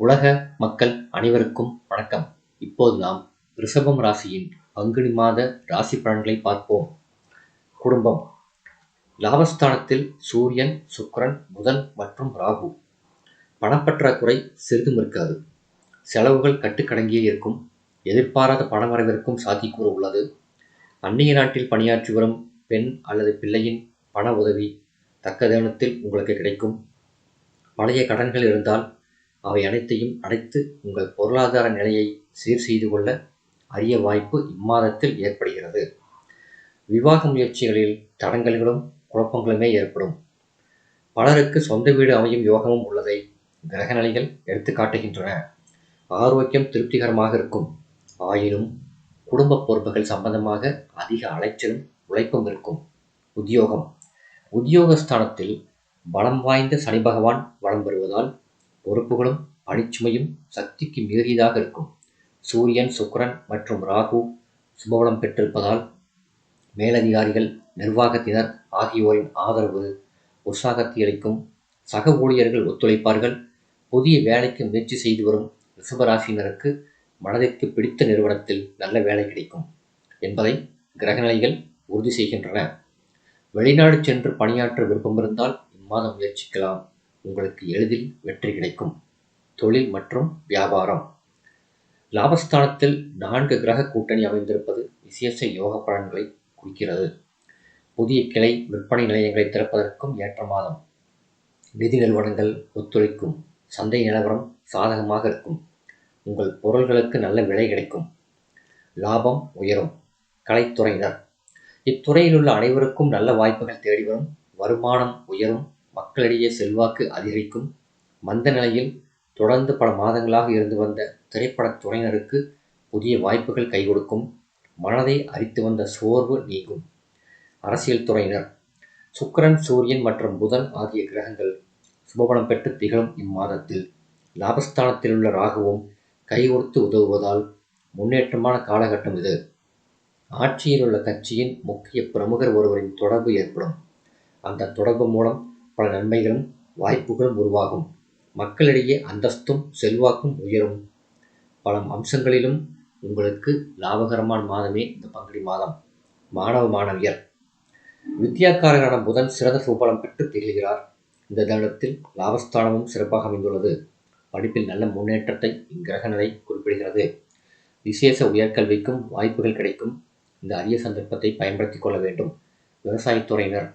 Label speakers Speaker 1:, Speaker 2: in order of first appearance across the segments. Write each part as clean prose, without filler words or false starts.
Speaker 1: உலக மக்கள் அனைவருக்கும் வணக்கம். இப்போது நாம் ரிஷபம் ராசியின் பங்குனி மாத ராசி பலன்களை பார்ப்போம். குடும்பம். லாபஸ்தானத்தில் சூரியன், சுக்கிரன், புதன் மற்றும் ராகு. பணப்பற்றாக்குறை சிறிதும் இருக்காது. செலவுகள் கட்டுக்கடங்கியே இருக்கும். எதிர்பாராத பணவரவிற்கும் சாத்தியக்கூறு உள்ளது. அந்நிய நாட்டில் பணியாற்றி வரும் பெண் அல்லது பிள்ளையின் பண உதவி தக்க தருணத்தில் உங்களுக்கு கிடைக்கும். பழைய கடன்கள் இருந்தால் அவை அனைத்தையும் அடைத்து உங்கள் பொருளாதார நிலையை சீர் செய்து கொள்ள அரிய வாய்ப்பு இம்மாதத்தில் ஏற்படுகிறது. விவாக முயற்சிகளில் தடங்கல்களும் குழப்பங்களுமே ஏற்படும். பலருக்கு சொந்த வீடு அமையும் யோகமும் உள்ளதை கிரகநிலைகள் எடுத்து காட்டுகின்றன. ஆரோக்கியம் திருப்திகரமாக இருக்கும். ஆயினும் குடும்ப பொறுப்புகள் சம்பந்தமாக அதிக அலைச்சலும் உழைப்பும் இருக்கும். உத்தியோகம். உத்தியோகஸ்தானத்தில் பலம் வாய்ந்த சனி பகவான் வலம் பெறுவதால் பொறுப்புகளும் பணிச்சுமையும் சக்திக்கு மீறியதாக இருக்கும். சூரியன், சுக்கிரன் மற்றும் ராகு சுபபலம் பெற்றிருப்பதால் மேலதிகாரிகள், நிர்வாகத்தினர் ஆகியோரின் ஆதரவு உற்சாகத்தை அளிக்கும். சக ஊழியர்கள் ஒத்துழைப்பார்கள். புதிய வேலைக்கு முயற்சி செய்து வரும் ரிஷபராசினருக்கு மனதிற்கு பிடித்த நிறுவனத்தில் நல்ல வேலை கிடைக்கும் என்பதை கிரகநிலைகள் உறுதி செய்கின்றன. வெளிநாடு சென்று பணியாற்ற விருப்பம் இருந்தால் இம்மாதம் முயற்சிக்கலாம். உங்களுக்கு எளிதில் வெற்றி கிடைக்கும். தொழில் மற்றும் வியாபாரம். லாபஸ்தானத்தில் 4 கிரக கூட்டணி அமைந்திருப்பது விசேஷ யோக பலன்களை குறிக்கிறது. புதிய கிளை விற்பனை நிலையங்களை திறப்பதற்கும் ஏற்ற மாதம். நிதி நிறுவனங்கள் ஒத்துழைக்கும். சந்தை நிலவரம் சாதகமாக இருக்கும். உங்கள் பொருள்களுக்கு நல்ல விலை கிடைக்கும். லாபம் உயரும். கலைத்துறையினர். இத்துறையில் உள்ள அனைவருக்கும் நல்ல வாய்ப்புகள் தேடி வரும். வருமானம் உயரும். மக்களிடையே செல்வாக்கு அதிகரிக்கும். மந்த நிலையில் தொடர்ந்து பல மாதங்களாக இருந்து வந்த திரைப்படத் துறையினருக்கு புதிய வாய்ப்புகள் கை கொடுக்கும். மனதை அரித்து வந்த சோர்வு நீங்கும். அரசியல் துறையினர். சுக்கிரன், சூரியன் மற்றும் புதன் ஆகிய கிரகங்கள் சுபபலம் பெற்று திகழும் இம்மாதத்தில் லாபஸ்தானத்தில் உள்ள ராகுவும் கை கொடுத்து உதவுவதால் முன்னேற்றமான காலகட்டம் இது. ஆட்சியில் உள்ள கட்சியின் முக்கிய பிரமுகர் ஒருவரின் தொடர்பு ஏற்படும். அந்த தொடர்பு மூலம் பல நன்மைகளும் வாய்ப்புகளும் உருவாகும். மக்களிடையே அந்தஸ்தும் செல்வாக்கும் உயரும். பல அம்சங்களிலும் உங்களுக்கு லாபகரமான மாதமே இந்த பங்குனி மாதம். மாணவ மாணவியர். வித்யாக்காரரான புதன் சிறந்த சுபபலம் பெற்று திகழ்கிறார். இந்த தருணத்தில் லாபஸ்தானமும் சிறப்பாக அமைந்துள்ளது. படிப்பில் நல்ல முன்னேற்றத்தை இக்கிரகநிலை குறிப்பிடுகிறது. விசேஷ உயர்கல்விக்கும் வாய்ப்புகள் கிடைக்கும். இந்த அரிய சந்தர்ப்பத்தை பயன்படுத்திக் கொள்ள வேண்டும். விவசாயத்துறையினர்.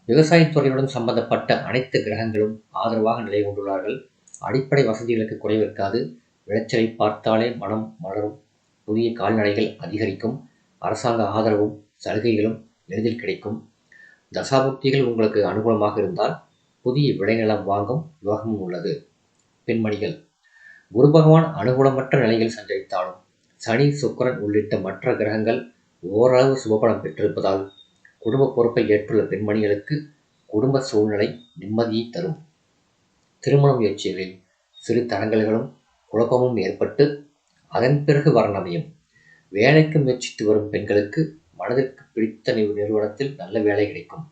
Speaker 1: விவசாயத்துறையுடன் சம்பந்தப்பட்ட அனைத்து கிரகங்களும் ஆதரவாக நிலை கொண்டுள்ளார்கள். அடிப்படை வசதிகளுக்கு குறைவிருக்காது. விளைச்சலை பார்த்தாலே மனம் மலரும். புதிய கால்நடைகள் அதிகரிக்கும். அரசாங்க ஆதரவும் சலுகைகளும் எளிதில் கிடைக்கும். தசாபுக்திகள் உங்களுக்கு அனுகூலமாக இருந்தால் புதிய விளைநிலம் வாங்கும் யோகமும் உள்ளது. பெண்மணிகள். குரு பகவான் அனுகூலமற்ற நிலையில் சஞ்சரித்தாலும் சனி, சுக்கிரன் உள்ளிட்ட மற்ற கிரகங்கள் ஓரளவு சுபபலம் பெற்றிருப்பதால் குடும்ப பொறுப்பை ஏற்றுள்ள பெண்மணிகளுக்கு குடும்ப சூழ்நிலை நிம்மதியை தரும். திருமண முயற்சிகளில் சிறு தடங்கல்களும் குழப்பமும் ஏற்பட்டு அதன் பிறகு வரன் அமையும். வேலைக்கு முயற்சித்து வரும் பெண்களுக்கு மனதிற்கு பிடித்த நிறுவனத்தில் நல்ல வேலை கிடைக்கும்.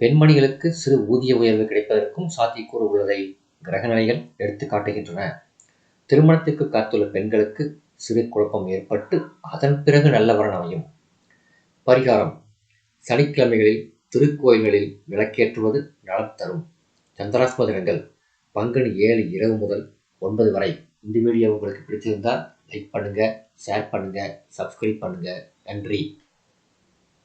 Speaker 1: பெண்மணிகளுக்கு சிறு ஊதிய உயர்வு கிடைப்பதற்கும் சாத்தியக்கூறு உள்ளதை கிரகநிலைகள் எடுத்து காட்டுகின்றன. திருமணத்திற்கு காத்துள்ள பெண்களுக்கு சிறு குழப்பம் ஏற்பட்டு அதன் பிறகு நல்ல வரன் அமையும். பரிகாரம். சனிக்கிழமைகளில் திருக்கோயில்களில் விளக்கேற்றுவது நலம் தரும். சந்திராஷ்டம தினங்கள் பங்குனி 7 இரவு முதல் 9 வரை. இந்த வீடியோ உங்களுக்கு பிடிச்சிருந்தால் லைக் பண்ணுங்க, ஷேர் பண்ணுங்க, சப்ஸ்கிரைப் பண்ணுங்க. நன்றி.